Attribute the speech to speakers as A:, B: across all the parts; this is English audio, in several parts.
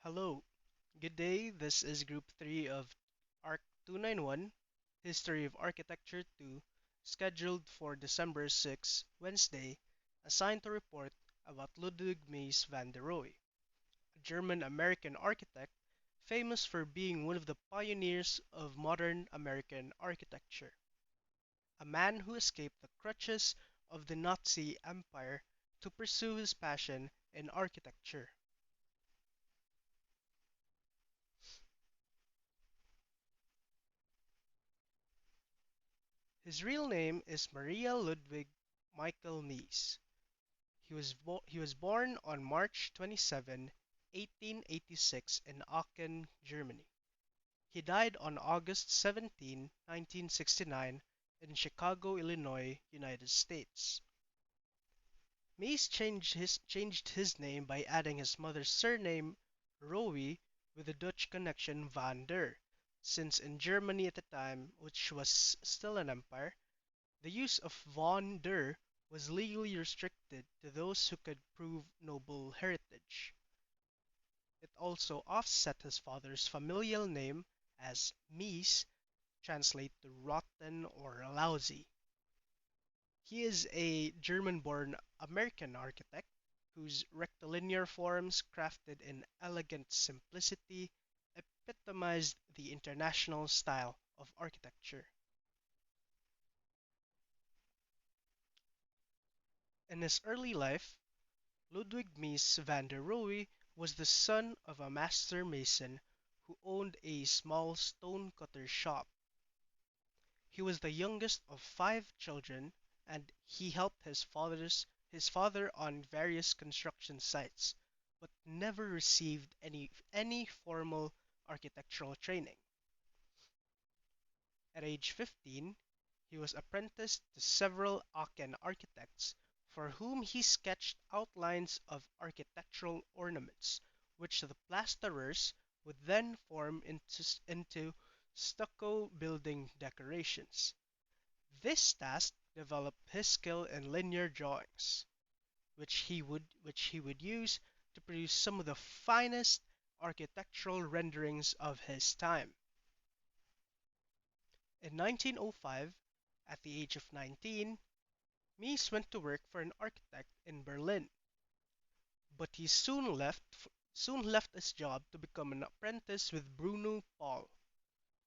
A: Hello, good day. This is Group 3 of ARC 291, History of Architecture 2, scheduled for December 6, Wednesday, assigned to report about Ludwig Mies van der Rohe, a German-American architect famous for being one of the pioneers of modern American architecture. A man who escaped the clutches of the Nazi Empire to pursue his passion in architecture. His real name is Maria Ludwig Michael Mies. He was born on March 27, 1886 in Aachen, Germany. He died on August 17, 1969 in Chicago, Illinois, United States. Mies changed his name by adding his mother's surname Rohe with the Dutch connection van der, since in Germany at the time, which was still an empire, the use of von der was legally restricted to those who could prove noble heritage. It also offset his father's familial name as Mies, translate to rotten or lousy. He is a German-born American architect whose rectilinear forms, crafted in elegant simplicity, epitomized the international style of architecture. In his early life, Ludwig Mies van der Rohe was the son of a master mason who owned a small stone-cutter shop. He was the youngest of five children, and he helped his father on various construction sites, but never received any formal architectural training. At age 15, he was apprenticed to several Aachen architects for whom he sketched outlines of architectural ornaments, which the plasterers would then form into stucco building decorations. This task developed his skill in linear drawings, which he would use to produce some of the finest architectural renderings of his time. In 1905, at the age of 19, Mies went to work for an architect in Berlin, but he soon left his job to become an apprentice with Bruno Paul,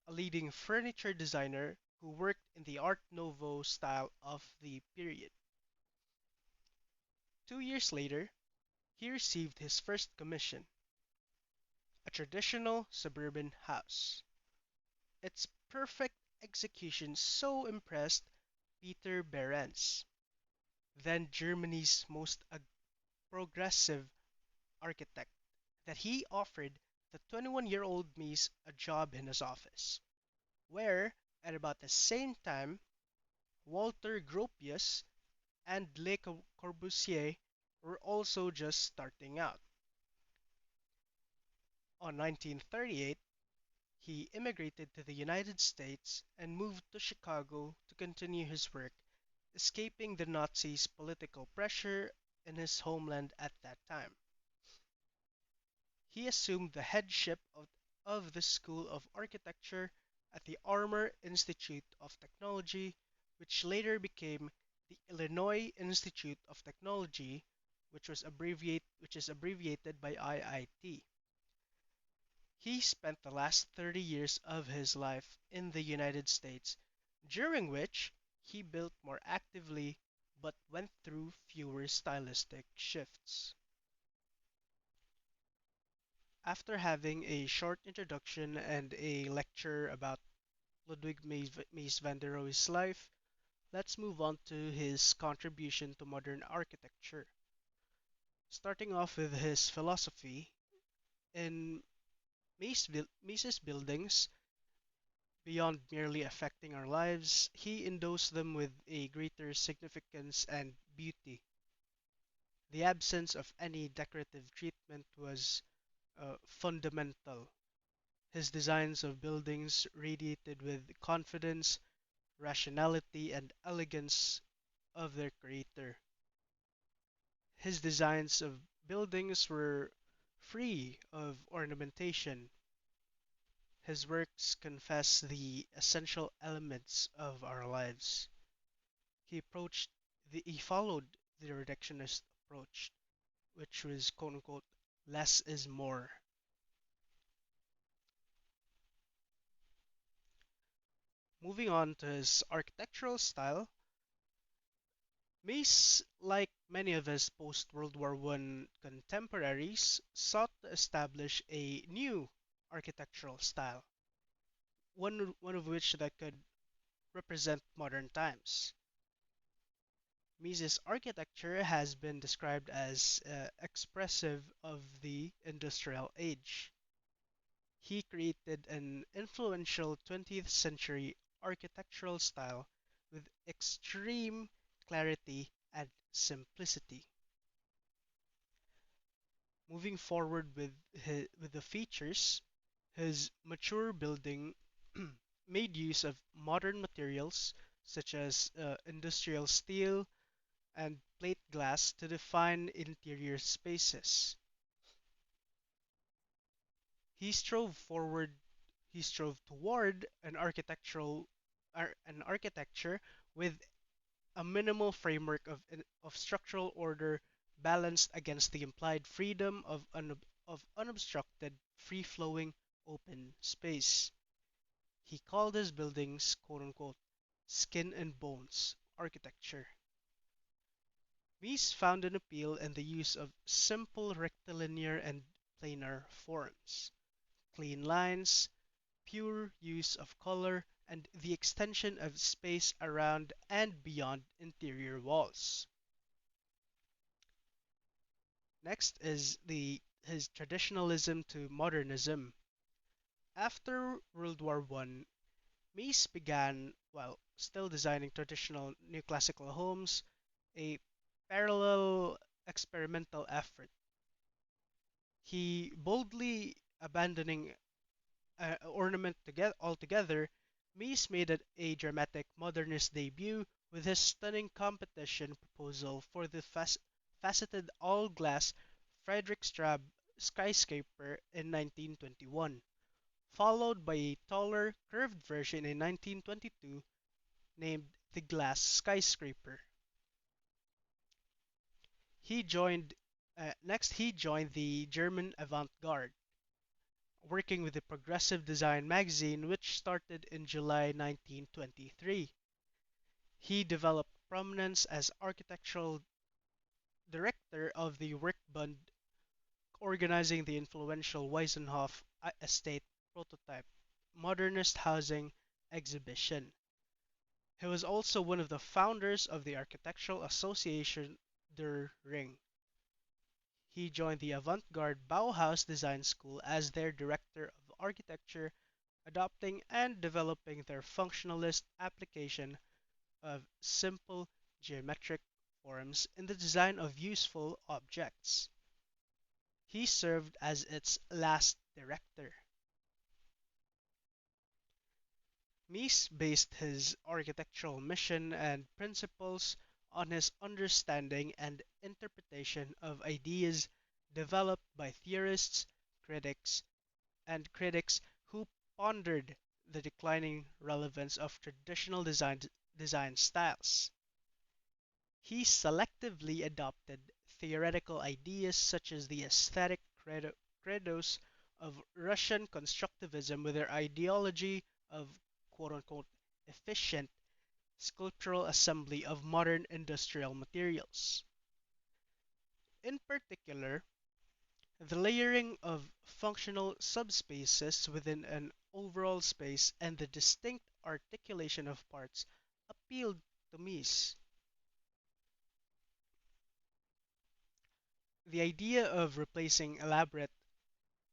A: a leading furniture designer who worked in the Art Nouveau style of the period. 2 years later, he received his first commission, a traditional suburban house. Its perfect execution so impressed Peter Behrens, then Germany's most progressive architect, that he offered the 21-year-old Mies a job in his office, where, at about the same time, Walter Gropius and Le Corbusier were also just starting out. On 1938, he immigrated to the United States and moved to Chicago to continue his work, escaping the Nazis' political pressure in his homeland at that time. He assumed the headship of the School of Architecture at the Armour Institute of Technology, which later became the Illinois Institute of Technology, which is abbreviated by IIT. He spent the last 30 years of his life in the United States, during which he built more actively but went through fewer stylistic shifts. After having a short introduction and a lecture about Ludwig Mies van der Rohe's life, let's move on to his contribution to modern architecture. Starting off with his philosophy, in Mies's buildings, beyond merely affecting our lives, he endows them with a greater significance and beauty. The absence of any decorative treatment was fundamental. His designs of buildings radiated with confidence, rationality, and elegance of their creator. His designs of buildings were Free of ornamentation, his works confess the essential elements of our lives. He followed the reductionist approach, which was quote unquote less is more. Moving on to his architectural style, Mies, like many of his post-World War I contemporaries, sought to establish a new architectural style, one of which that could represent modern times. Mises' architecture has been described as expressive of the industrial age. He created an influential 20th century architectural style with extreme clarity and simplicity. Moving forward with the features, his mature building made use of modern materials such as industrial steel and plate glass to define interior spaces. He strove forward, he strove toward an architecture with a minimal framework of structural order balanced against the implied freedom of unobstructed, free-flowing open space. He called his buildings quote unquote skin and bones architecture. Mies found an appeal in the use of simple rectilinear and planar forms, clean lines, pure use of color, and the extension of space around and beyond interior walls. Next is the his traditionalism to modernism. After World War I, Mies began, while still designing traditional neoclassical homes, a parallel experimental effort. He boldly abandoning ornament altogether, Mies made it a dramatic modernist debut with his stunning competition proposal for the faceted all-glass Frederiksberg skyscraper in 1921, followed by a taller, curved version in 1922 named the Glass Skyscraper. He joined the German avant-garde, working with the Progressive Design magazine, which started in July 1923. He developed prominence as architectural director of the Werkbund, organizing the influential Wiesenhof estate prototype modernist housing exhibition. He was also one of the founders of the Architectural Association Der Ring. He joined the avant-garde Bauhaus Design School as their director of architecture, adopting and developing their functionalist application of simple geometric forms in the design of useful objects. He served as its last director. Mies based his architectural mission and principles on his understanding and interpretation of ideas developed by theorists, critics, and critics who pondered the declining relevance of traditional design styles. He selectively adopted theoretical ideas such as the aesthetic credos of Russian constructivism with their ideology of quote unquote efficient sculptural assembly of modern industrial materials. In particular, the layering of functional subspaces within an overall space and the distinct articulation of parts appealed to Mies. The idea of replacing elaborate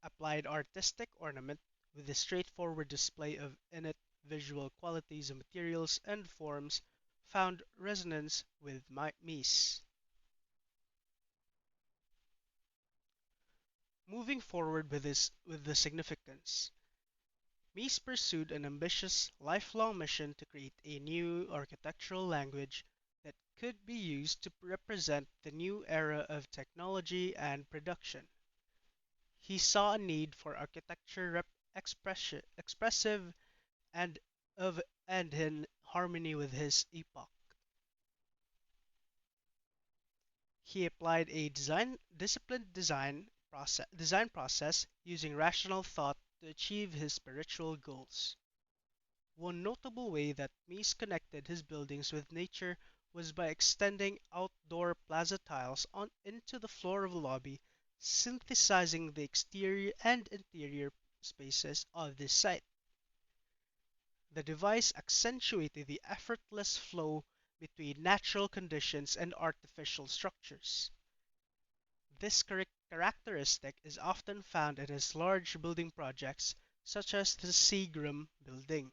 A: applied artistic ornament with the straightforward display of innate visual qualities of materials and forms found resonance with Mies. Moving forward with the significance, Mies pursued an ambitious, lifelong mission to create a new architectural language that could be used to represent the new era of technology and production. He saw a need for architecture expressive and of and in harmony with his epoch. He applied a disciplined design process using rational thought to achieve his spiritual goals. One notable way that Mies connected his buildings with nature was by extending outdoor plaza tiles into the floor of the lobby, synthesizing the exterior and interior spaces of this site. The device accentuated the effortless flow between natural conditions and artificial structures. This characteristic is often found in his large building projects, such as the Seagram building.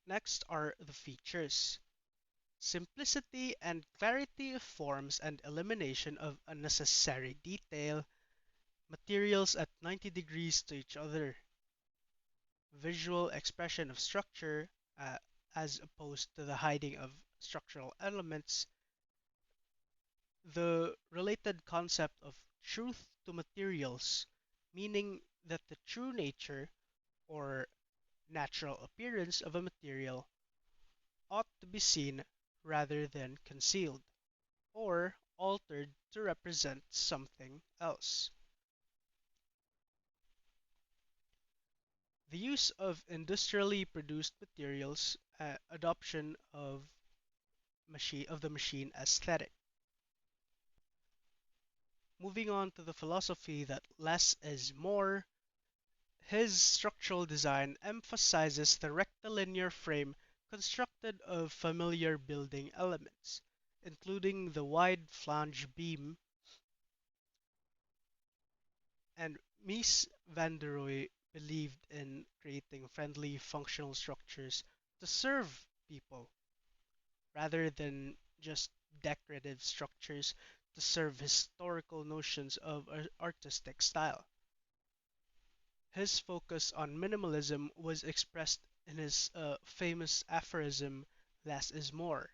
A: Next are the features. Simplicity and clarity of forms and elimination of unnecessary detail, materials at 90 degrees to each other, visual expression of structure uh, as opposed to the hiding of structural elements, the related concept of truth to materials, meaning that the true nature or natural appearance of a material ought to be seen rather than concealed or altered to represent something else. The use of industrially produced materials, adoption of the machine aesthetic. Moving on to the philosophy that less is more, his structural design emphasizes the rectilinear frame constructed of familiar building elements, including the wide flange beam, and Mies van der Rohe believed in creating friendly functional structures to serve people rather than just decorative structures to serve historical notions of artistic style. His focus on minimalism was expressed in his famous aphorism, less is more.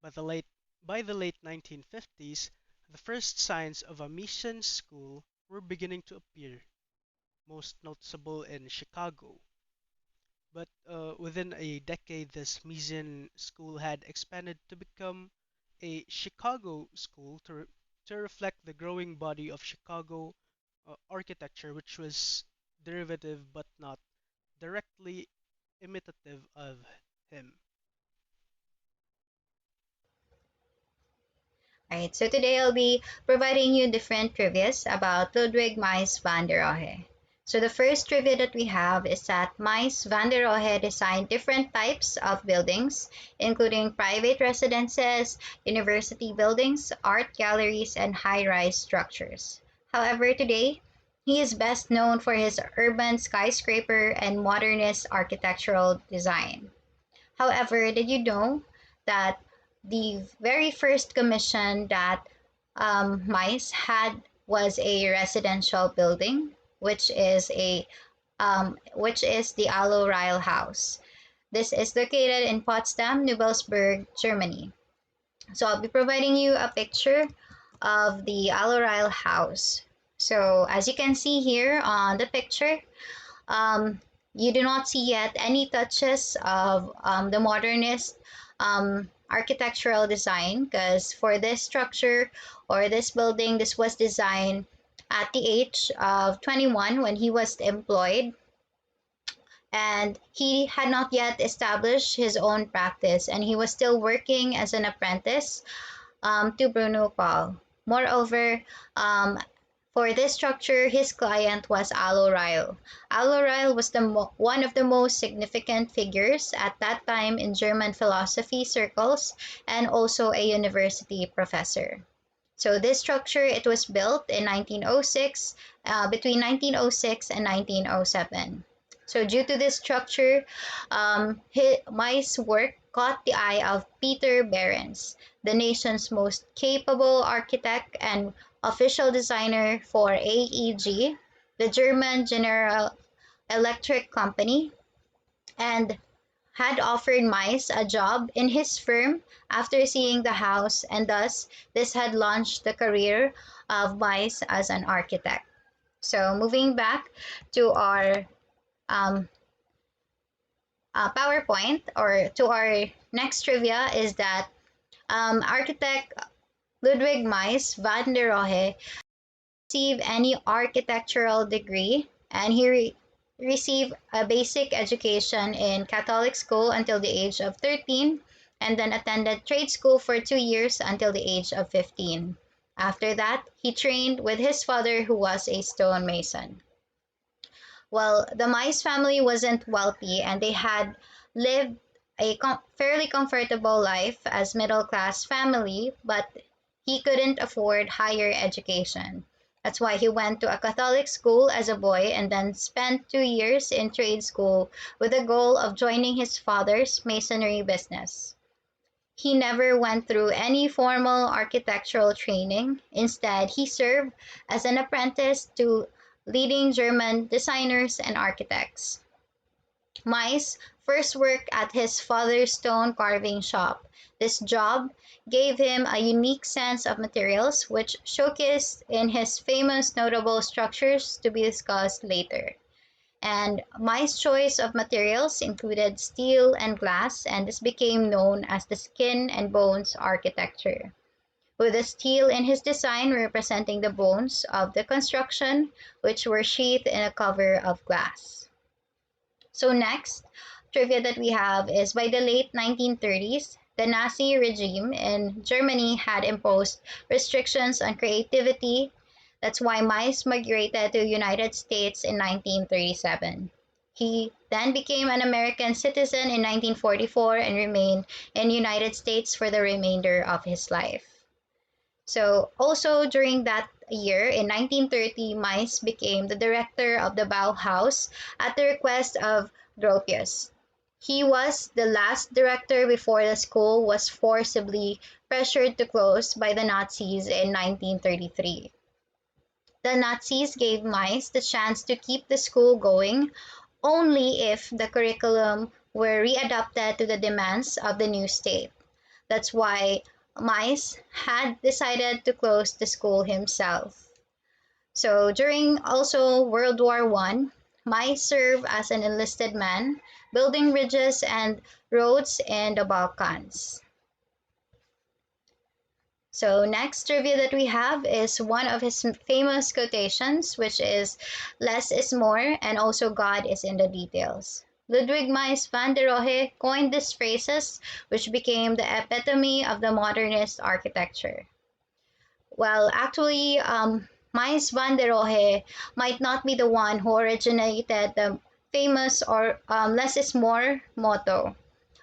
A: By the late, by the late 1950s, the first signs of a mission school were beginning to appear, most noticeable in Chicago. But within a decade, this Miesian school had expanded to become a Chicago school to reflect the growing body of Chicago architecture, which was derivative but not directly imitative of him.
B: Alright, so today I'll be providing you different trivias about Ludwig Mies van der Rohe. So the first trivia that we have is that Mies van der Rohe designed different types of buildings, including private residences, university buildings, art galleries, and high-rise structures. However, today, he is best known for his urban skyscraper and modernist architectural design. However, did you know that the very first commission that Mice had was a residential building, which is the Aloe Ryle House. This is located in Potsdam, Nubelsburg, Germany. So I'll be providing you a picture of the Aloe Ryle House. So as you can see here on the picture, um, you do not see yet any touches of the modernist architectural design, because for this structure or this building, this was designed at the age of 21 when he was employed, and he had not yet established his own practice, and he was still working as an apprentice to Bruno Paul. Moreover, for this structure, his client was Aloe Ryle. Aloe Ryle was one of the most significant figures at that time in German philosophy circles and also a university professor. So this structure, it was built in 1906, between 1906 and 1907. So due to this structure, Mies' work caught the eye of Peter Behrens, the nation's most capable architect and official designer for AEG, the German General Electric Company, and had offered Mies a job in his firm after seeing the house, and thus this had launched the career of Mies as an architect. So moving back to our um, PowerPoint, or to our next trivia, is that architect Ludwig Mies van der Rohe received any architectural degree, and he received a basic education in Catholic school until the age of 13, and then attended trade school for 2 years until the age of 15. After that, he trained with his father, who was a stonemason. Well, the Mies family wasn't wealthy, and they had lived a fairly comfortable life as middle class family, but he couldn't afford higher education. That's why he went to a Catholic school as a boy and then spent 2 years in trade school with the goal of joining his father's masonry business. He never went through any formal architectural training. Instead, he served as an apprentice to leading German designers and architects. Mies first worked at his father's stone carving shop. This job gave him a unique sense of materials, which showcased in his famous notable structures to be discussed later. And Mies' choice of materials included steel and glass, and this became known as the skin and bones architecture, with the steel in his design representing the bones of the construction, which were sheathed in a cover of glass. So next, trivia that we have is by the late 1930s, the Nazi regime in Germany had imposed restrictions on creativity. That's why Mies migrated to the United States in 1937. He then became an American citizen in 1944 and remained in the United States for the remainder of his life. So also during that year, in 1930, Mies became the director of the Bauhaus at the request of Gropius. He was the last director before the school was forcibly pressured to close by the Nazis in 1933. The Nazis gave Mies the chance to keep the school going only if the curriculum were readapted to the demands of the new state. That's why Mies had decided to close the school himself. So during also World War I, Mies served as an enlisted man, building bridges and roads in the Balkans. So next trivia that we have is one of his famous quotations, which is less is more, and also God is in the details. Ludwig Mies van der Rohe coined these phrases, which became the epitome of the modernist architecture. Well, actually, Mies van der Rohe might not be the one who originated the famous or less is more motto.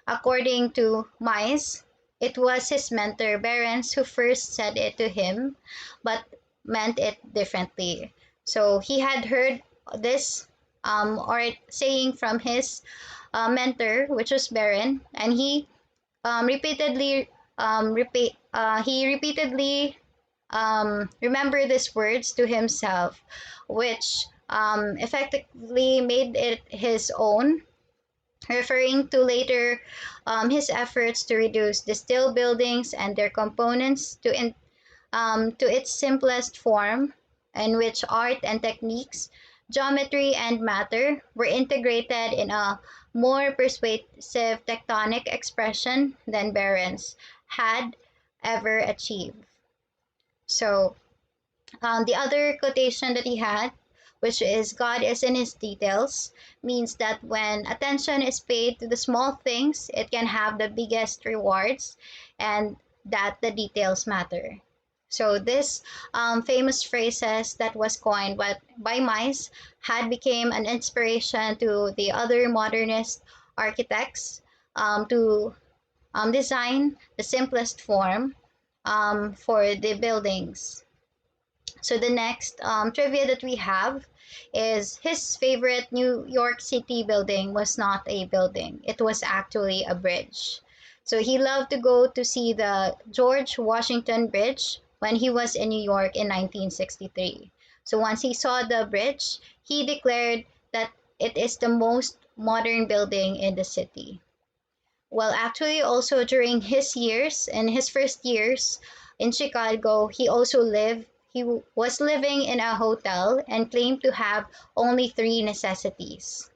B: According to Mies, it was his mentor Behrens who first said it to him, but meant it differently. So he had heard this or saying from his mentor, which was Beren, and he repeatedly remembered these words to himself, which effectively made it his own, referring to later his efforts to reduce the steel buildings and their components to its simplest form, in which art and techniques, geometry and matter were integrated in a more persuasive tectonic expression than Behrens had ever achieved. So the other quotation that he had, which is God is in his details, means that when attention is paid to the small things, it can have the biggest rewards, and that the details matter. So this famous phrases that was coined by Mies had become an inspiration to the other modernist architects to design the simplest form for the buildings. So the next trivia that we have is his favorite New York City building was not a building. It was actually a bridge. So he loved to go to see the George Washington Bridge when he was in New York in 1963. So once he saw the bridge, he declared that it is the most modern building in the city. Well, actually, also during his first years in Chicago, he was living in a hotel and claimed to have only three necessities,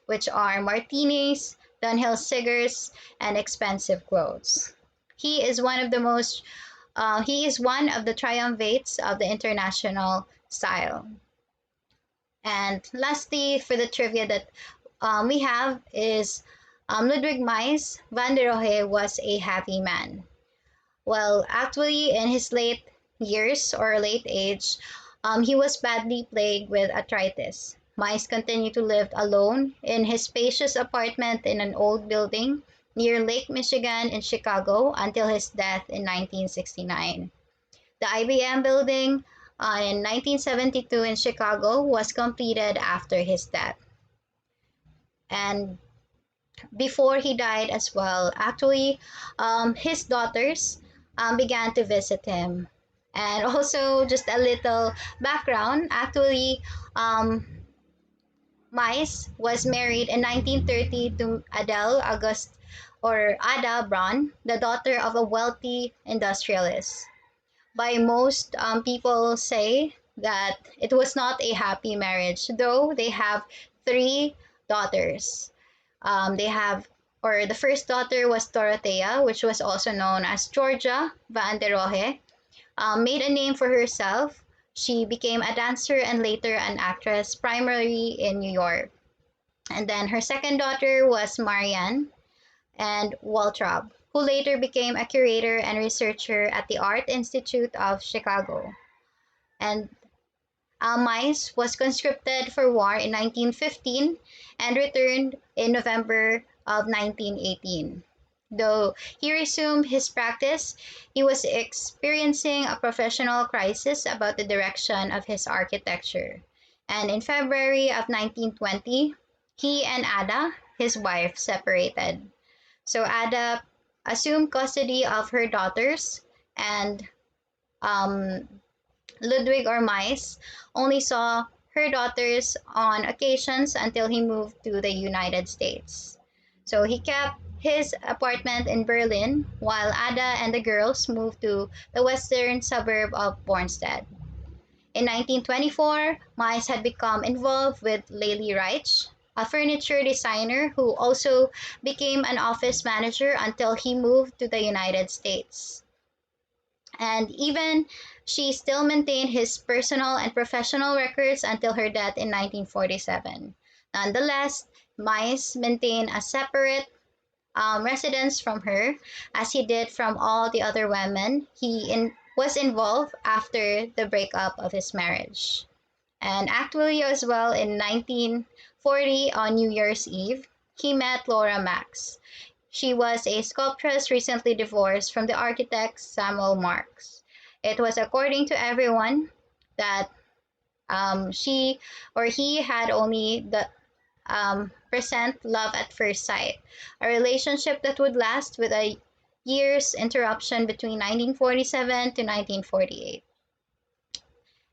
B: which are martinis, Dunhill cigars, and expensive clothes. He is one of the most, he is one of the triumvirates of the international style. And lastly, for the trivia that we have is Ludwig Mies van der Rohe was a happy man. Well, actually, in his late years or late age, he was badly plagued with arthritis. Mies continued to live alone in his spacious apartment in an old building near Lake Michigan in Chicago until his death in 1969. The IBM building in 1972 in Chicago was completed after his death. And before he died as well, actually, his daughters began to visit him. And also, just a little background, actually, um, Mais was married in 1930 to Adele August or Ada Braun, the daughter of a wealthy industrialist. By most people say that it was not a happy marriage, though they have three daughters. They have, or the first daughter was Dorothea, which was also known as Georgia van der Rohe, made a name for herself. She became a dancer and later an actress, primarily in New York. And then her second daughter was Marianne and Waltraub, who later became a curator and researcher at the Art Institute of Chicago. And Mies was conscripted for war in 1915 and returned in November of 1918. Though he resumed his practice, he was experiencing a professional crisis about the direction of his architecture. And in February of 1920, he and Ada, his wife, separated. So Ada assumed custody of her daughters, and um, Ludwig or Mies only saw her daughters on occasions until he moved to the United States. So he kept his apartment in Berlin while Ada and the girls moved to the western suburb of Bornstedt. In 1924, Mies had become involved with Lely Reich, a furniture designer who also became an office manager until he moved to the United States. And even she still maintained his personal and professional records until her death in 1947. Nonetheless, Mies maintained a separate residence from her, as he did from all the other women was involved after the breakup of his marriage. And actually, as well, in 1940 on New Year's Eve, he met Laura Max. She was a sculptress recently divorced from the architect Samuel Marks. It was according to everyone that she or he had only the present love at first sight, a relationship that would last with a year's interruption between 1947 to 1948.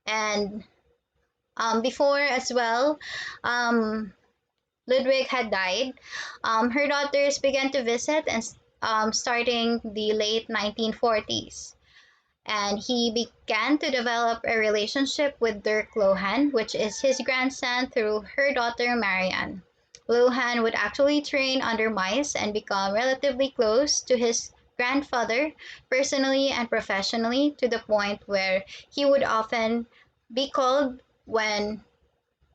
B: And before as well, um, Ludwig had died, her daughters began to visit and starting the late 1940s. And he began to develop a relationship with Dirk Lohan, which is his grandson, through her daughter Marianne. Lohan would actually train under Mies and become relatively close to his grandfather personally and professionally to the point where he would often be called when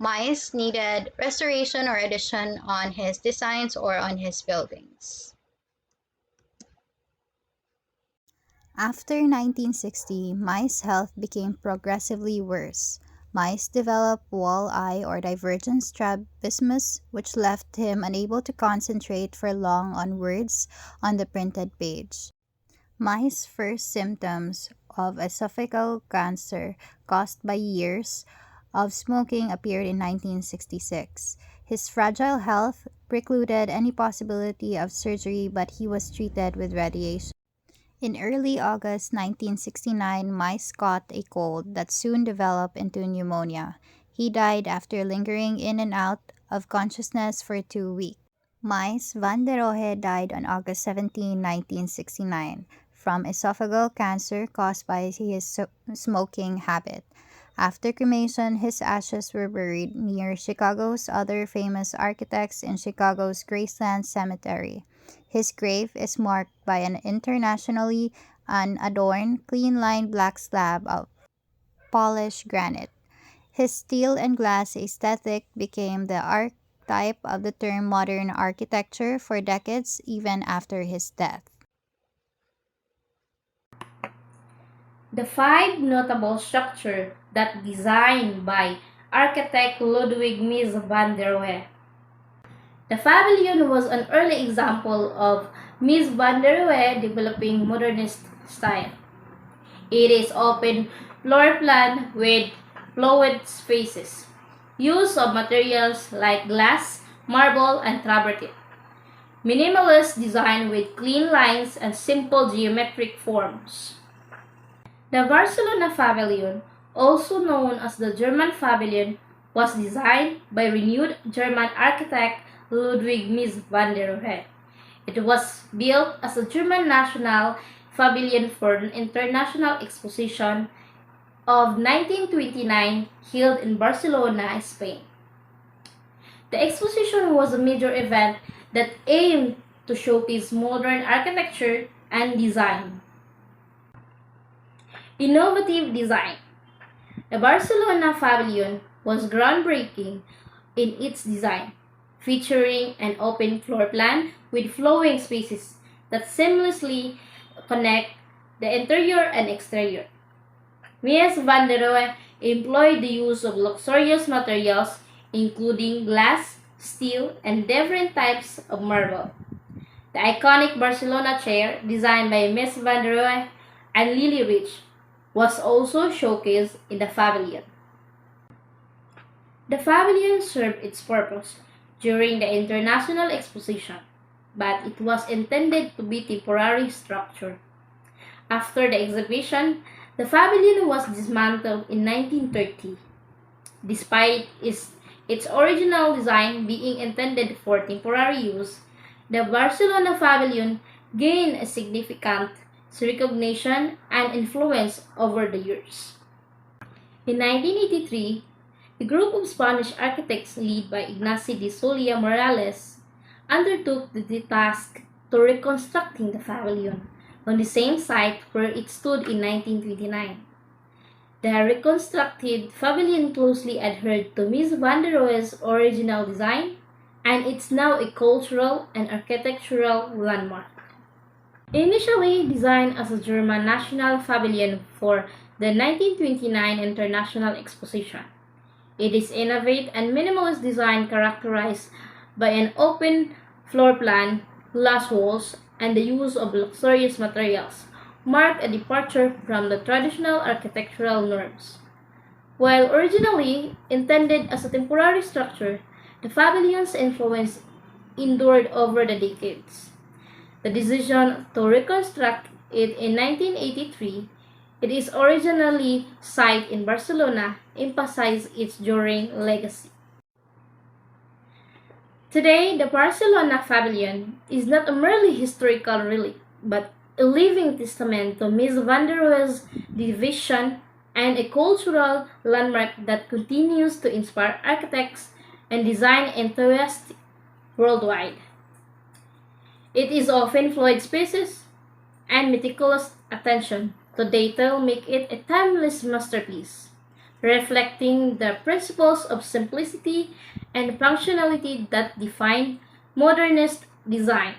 B: Mies needed restoration or addition on his designs or on his buildings.
C: After 1960, Mai's health became progressively worse. Mice developed wall-eye or divergent strabismus, which left him unable to concentrate for long on words on the printed page. Mice' first symptoms of esophageal cancer caused by years of smoking appeared in 1966. His fragile health precluded any possibility of surgery, but he was treated with radiation. In early August 1969, Mice caught a cold that soon developed into pneumonia. He died after lingering in and out of consciousness for 2 weeks. Mies van der Rohe died on August 17, 1969, from esophageal cancer caused by his smoking habit. After cremation, his ashes were buried near Chicago's other famous architects in Chicago's Graceland Cemetery. His grave is marked by an internationally unadorned, clean-lined black slab of polished granite. His steel and glass aesthetic became the archetype of the term modern architecture for decades, even after his death.
D: The five notable structures that designed by architect Ludwig Mies van der Rohe. The pavilion was an early example of Mies van der Rohe developing modernist style. It is open floor plan with flowed spaces. Use of materials like glass, marble, and travertine. Minimalist design with clean lines and simple geometric forms. The Barcelona Pavilion, also known as the German Pavilion, was designed by renowned German architect Ludwig Mies van der Rohe. It was built as a German national pavilion for an international exposition of 1929 held in Barcelona, Spain. The exposition was a major event that aimed to showcase modern architecture and design. Innovative design. The Barcelona Pavilion was groundbreaking in its design, featuring an open floor plan with flowing spaces that seamlessly connect the interior and exterior. Mies van der Rohe employed the use of luxurious materials including glass, steel, and different types of marble. The iconic Barcelona chair, designed by Mies van der Rohe and Lily Rich, was also showcased in the pavilion. The pavilion served its purpose during the international exposition, but it was intended to be a temporary structure. After the exhibition, the pavilion was dismantled in 1930. Despite its original design being intended for temporary use, the Barcelona Pavilion gained a significant recognition and influence over the years. In 1983, a group of Spanish architects led by Ignacio de Solia Morales undertook the task to reconstructing the pavilion on the same site where it stood in 1929. The reconstructed pavilion closely adhered to Mies van der Rohe's original design, and it's now a cultural and architectural landmark. Initially designed as a German national pavilion for the 1929 International Exposition, it is innovative and minimalist design characterized by an open floor plan, glass walls, and the use of luxurious materials, marked a departure from the traditional architectural norms. While originally intended as a temporary structure, the pavilion's influence endured over the decades. The decision to reconstruct it in 1983, its originally site in Barcelona, emphasized its enduring legacy. Today, the Barcelona Pavilion is not a merely historical relic, but a living testament to Mies van der Rohe's vision and a cultural landmark that continues to inspire architects and design enthusiasts worldwide. It is often flowed spaces and meticulous attention to detail make it a timeless masterpiece, reflecting the principles of simplicity and functionality that define modernist design.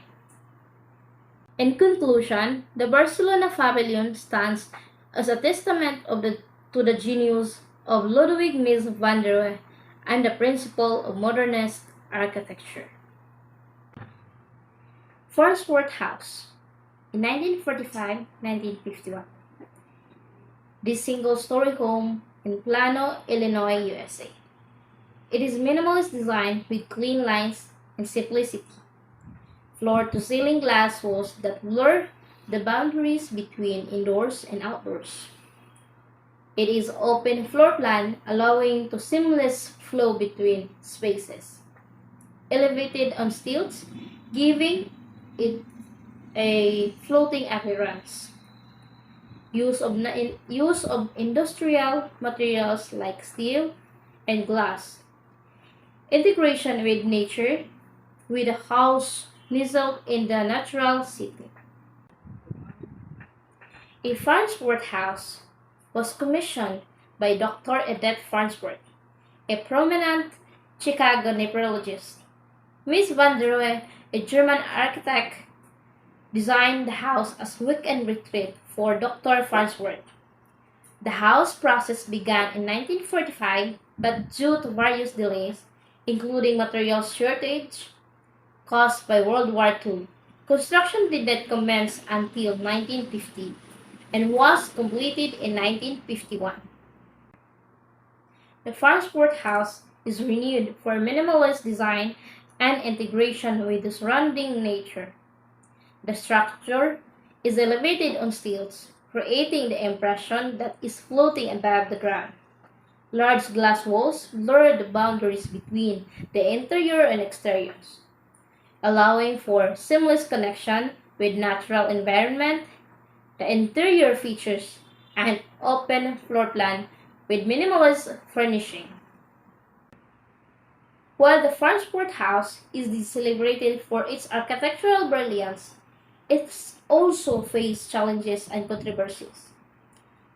D: In conclusion, the Barcelona Pavilion stands as a testament to the genius of Ludwig Mies van der Rohe and the principle of modernist architecture. Farnsworth House in 1945-1951. This single-story home in Plano, Illinois, USA. It is minimalist design with clean lines and simplicity. Floor-to-ceiling glass walls that blur the boundaries between indoors and outdoors. It is open floor plan allowing to seamless flow between spaces. elevated on stilts, giving it a floating appearance. Use of industrial materials like steel and glass. Integration with nature, with a house nestled in the natural city. A Farnsworth house was commissioned by Dr. Edith Farnsworth, a prominent Chicago nephrologist. Mies van der Rohe, a German architect, designed the house as weekend retreat for Dr. Farnsworth. The house process began in 1945, but due to various delays, including material shortage caused by World War II, construction did not commence until 1950 and was completed in 1951. The Farnsworth House is renewed for minimalist design and integration with the surrounding nature. The structure is elevated on stilts, creating the impression that it's floating above the ground. Large glass walls blur the boundaries between the interior and exteriors, allowing for seamless connection with natural environment. The interior features an open floor plan with minimalist furnishing. While the Farnsworth House is celebrated for its architectural brilliance, it also faced challenges and controversies.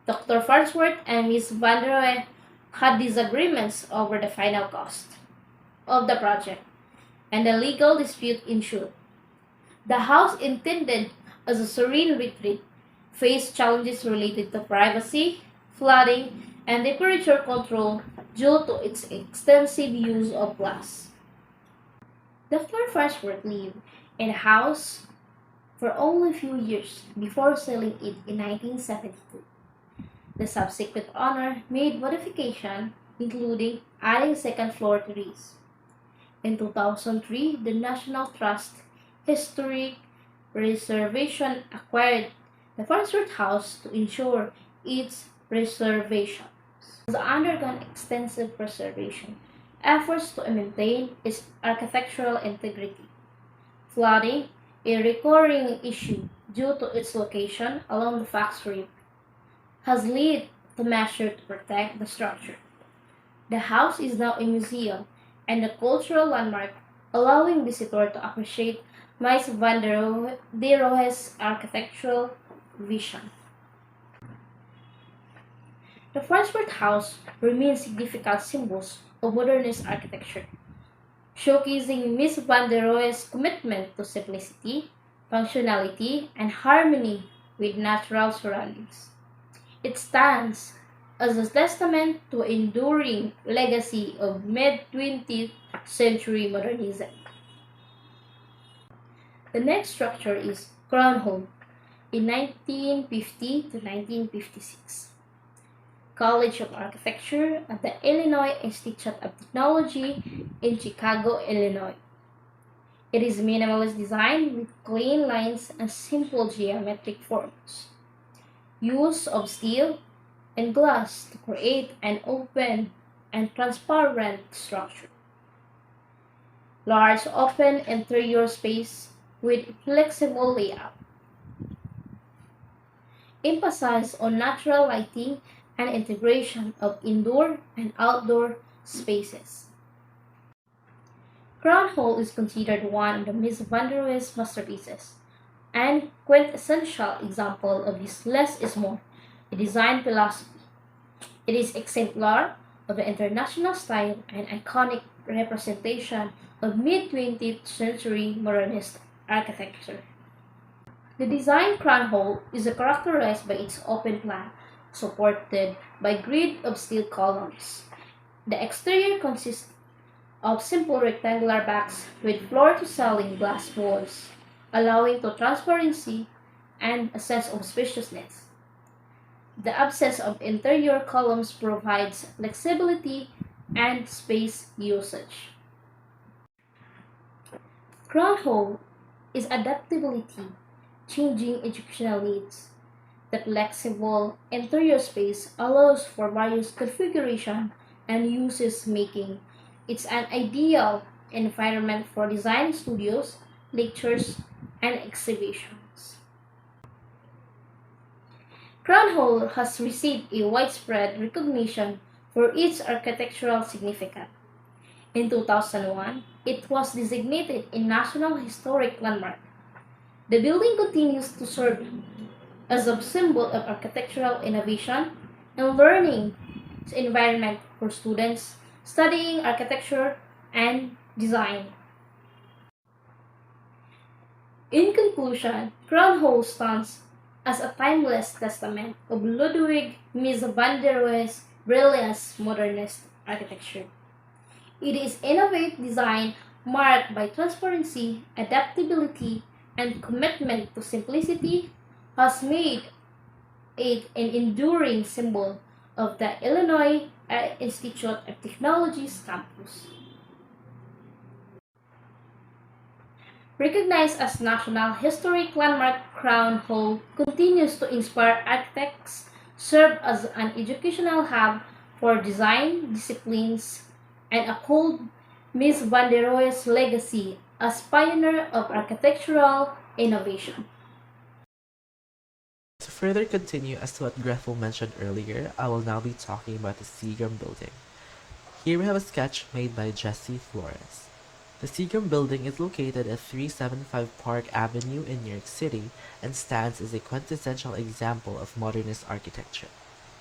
D: Dr. Farnsworth and Ms. van der Rohe had disagreements over the final cost of the project, and a legal dispute ensued. The house, intended as a serene retreat, faced challenges related to privacy, flooding, and temperature control due to its extensive use of glass. Dr. Farnsworth lived in the house for only a few years before selling it in 1972. The subsequent owner made modifications, including adding second floor trees. In 2003, the National Trust Historic Preservation acquired the Farnsworth House to ensure its preservation. It has undergone extensive preservation efforts to maintain its architectural integrity. Flooding, a recurring issue due to its location along the Fox River, has led to measures to protect the structure. The house is now a museum and a cultural landmark, allowing visitors to appreciate Mies van der Rohe's architectural vision. The Farnsworth House remains significant symbols of modernist architecture, showcasing Mies van der Rohe's commitment to simplicity, functionality, and harmony with natural surroundings. It stands as a testament to an enduring legacy of mid-20th century modernism. The next structure is Crown Hall in 1950 to 1956. College of Architecture at the Illinois Institute of Technology in Chicago, Illinois. It is minimalist design with clean lines and simple geometric forms. Use of steel and glass to create an open and transparent structure. Large open interior space with flexible layout. Emphasis on natural lighting and integration of indoor and outdoor spaces. Crown Hall is considered one of the Mies van der Rohe's masterpieces and quintessential example of his less is more, a design philosophy. It is exemplar of the international style and iconic representation of mid-20th century modernist architecture. The design Crown Hall is characterized by its open plan, supported by grid of steel columns. The exterior consists of simple rectangular backs with floor-to-ceiling glass walls, allowing to transparency and a sense of spaciousness. The absence of interior columns provides flexibility and space usage. Crown Hall is adaptability, changing educational needs. The flexible interior space allows for various configuration and uses, making it an ideal environment for design studios, lectures, and exhibitions. Crown Hall has received a widespread recognition for its architectural significance. In 2001, it was designated a National Historic Landmark. The building continues to serve as a symbol of architectural innovation and learning environment for students studying architecture and design. In conclusion, Crown Hall stands as a timeless testament of Ludwig Mies van der Rohe's brilliant modernist architecture. It is innovative design marked by transparency, adaptability, and commitment to simplicity has made it an enduring symbol of the Illinois Institute of Technology's campus. Recognized as National Historic Landmark, Crown Hall continues to inspire architects, serve as an educational hub for design disciplines, and uphold Ms. van der Rohe's legacy as pioneer of architectural innovation.
E: To further continue as to what Grethel mentioned earlier, I will now be talking about the Seagram building. Here we have a sketch made by Jesse Flores. The Seagram building is located at 375 Park Avenue in New York City and stands as a quintessential example of modernist architecture.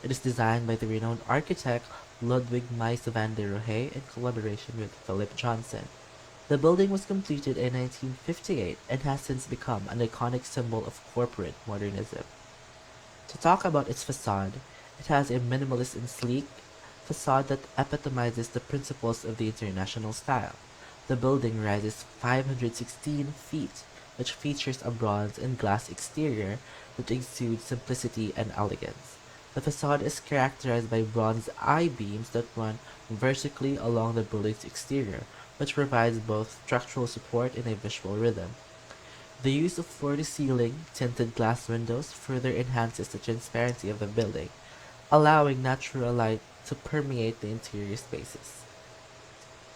E: It is designed by the renowned architect Ludwig Mies van der Rohe in collaboration with Philip Johnson. The building was completed in 1958 and has since become an iconic symbol of corporate modernism. To talk about its facade, it has a minimalist and sleek facade that epitomizes the principles of the international style. The building rises 516 feet, which features a bronze and glass exterior that exudes simplicity and elegance. The facade is characterized by bronze I-beams that run vertically along the building's exterior, which provides both structural support and a visual rhythm. The use of floor-to-ceiling tinted glass windows further enhances the transparency of the building, allowing natural light to permeate the interior spaces.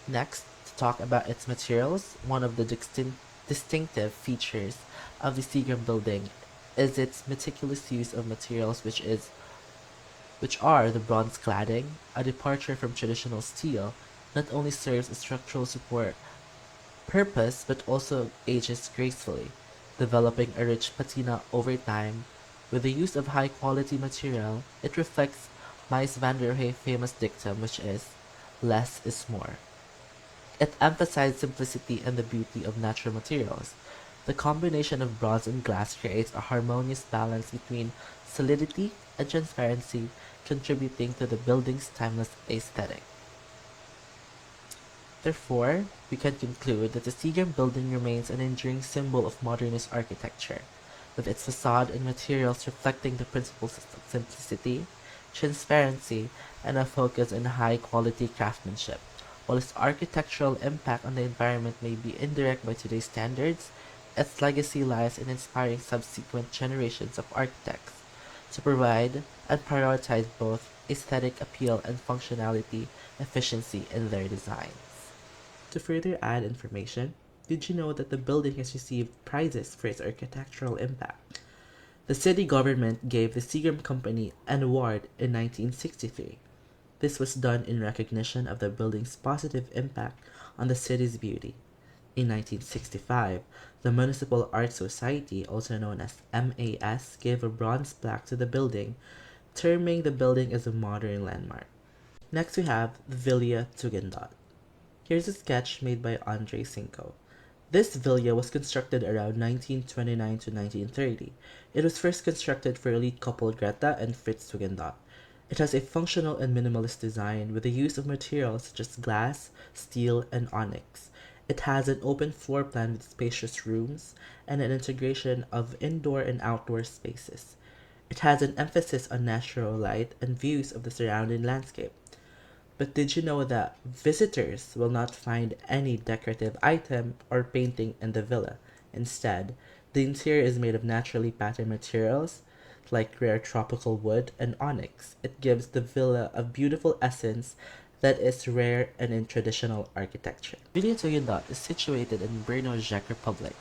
E: Next, to talk about its materials, one of the distinctive features of the Seagram building is its meticulous use of materials which are the bronze cladding. A departure from traditional steel not only serves a structural support purpose but also ages gracefully, developing a rich patina over time. With the use of high quality material, it reflects Mies van der Rohe's famous dictum, which is less is more. It emphasized simplicity and the beauty of natural materials. The combination of bronze and glass creates a harmonious balance between solidity and transparency, contributing to the building's timeless aesthetic. Therefore, we can conclude that the Seagram building remains an enduring symbol of modernist architecture, with its facade and materials reflecting the principles of simplicity, transparency, and a focus on high-quality craftsmanship. While its architectural impact on the environment may be indirect by today's standards, its legacy lies in inspiring subsequent generations of architects to provide and prioritize both aesthetic appeal and functionality efficiency in their designs. To further add information, did you know that the building has received prizes for its architectural impact? The city government gave the Seagram Company an award in 1963. This was done in recognition of the building's positive impact on the city's beauty. In 1965, the Municipal Art Society, also known as MAS, gave a bronze plaque to the building, terming the building as a modern landmark. Next we have the Villa Tugendhat. Here's a sketch made by Andre Cinco. This villa was constructed around 1929 to 1930. It was first constructed for elite couple Greta and Fritz Tugendhat. It has a functional and minimalist design with the use of materials such as glass, steel, and onyx. It has an open floor plan with spacious rooms and an integration of indoor and outdoor spaces. It has an emphasis on natural light and views of the surrounding landscape. But did you know that visitors will not find any decorative item or painting in the villa? Instead, the interior is made of naturally patterned materials like rare tropical wood and onyx. It gives the villa a beautiful essence that is rare and in traditional architecture. Villa Tugendhat is situated in Brno, Czech Republic.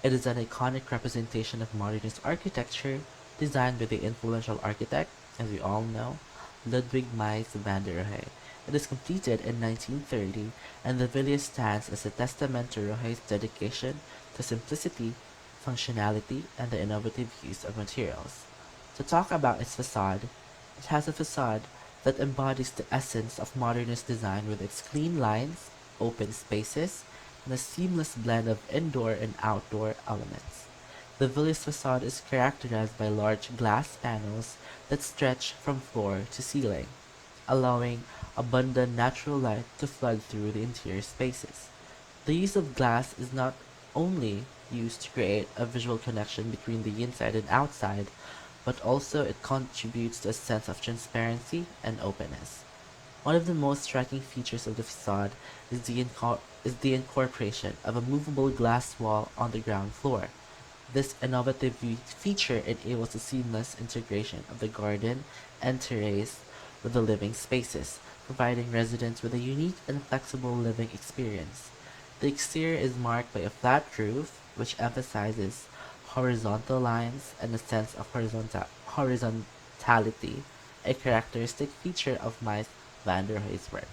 E: It is an iconic representation of modernist architecture designed by the influential architect, as we all know, Ludwig Mies van der Rohe. It is completed in 1930, and the villa stands as a testament to Rohe's dedication to simplicity, functionality, and the innovative use of materials. To talk about its facade, it has a facade that embodies the essence of modernist design with its clean lines, open spaces, and a seamless blend of indoor and outdoor elements. The villa's facade is characterized by large glass panels that stretch from floor to ceiling, allowing abundant natural light to flood through the interior spaces. The use of glass is not only used to create a visual connection between the inside and outside, but also it contributes to a sense of transparency and openness. One of the most striking features of the facade is the incorporation of a movable glass wall on the ground floor. This innovative feature enables a seamless integration of the garden and terrace with the living spaces, providing residents with a unique and flexible living experience. The exterior is marked by a flat roof, which emphasizes horizontal lines and a sense of horizontality, a characteristic feature of Mies van der Rohe's work.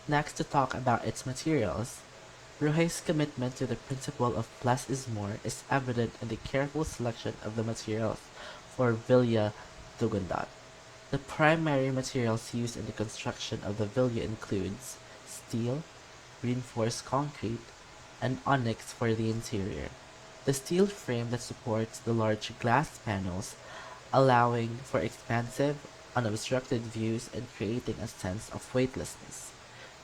E: Next, to talk about its materials. Rohe's commitment to the principle of less is more is evident in the careful selection of the materials for Villa Tugendhat. The primary materials used in the construction of the villa includes steel, reinforced concrete, and onyx for the interior. The steel frame that supports the large glass panels, allowing for expansive, unobstructed views and creating a sense of weightlessness.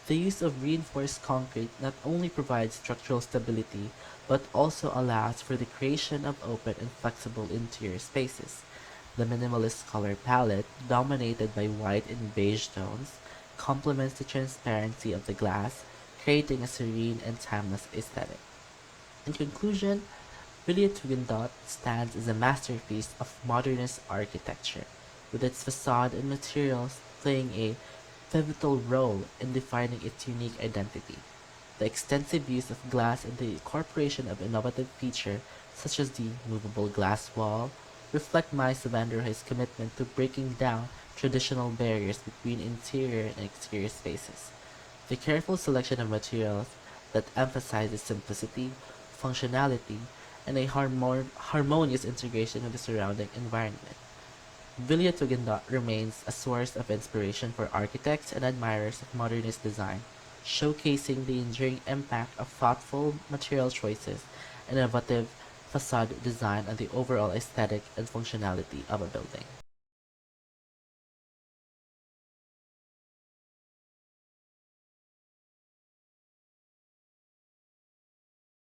E: The use of reinforced concrete not only provides structural stability, but also allows for the creation of open and flexible interior spaces. The minimalist color palette, dominated by white and beige tones, complements the transparency of the glass, creating a serene and timeless aesthetic. In conclusion, Villa Tugendhat stands as a masterpiece of modernist architecture, with its facade and materials playing a pivotal role in defining its unique identity. The extensive use of glass and the incorporation of innovative features such as the movable glass wall reflect Mies van der Rohe's commitment to breaking down traditional barriers between interior and exterior spaces. The careful selection of materials that emphasizes simplicity, functionality, and a harmonious integration with the surrounding environment. Villa Tugendhat remains a source of inspiration for architects and admirers of modernist design, showcasing the enduring impact of thoughtful material choices and innovative facade design on the overall aesthetic and functionality of a building.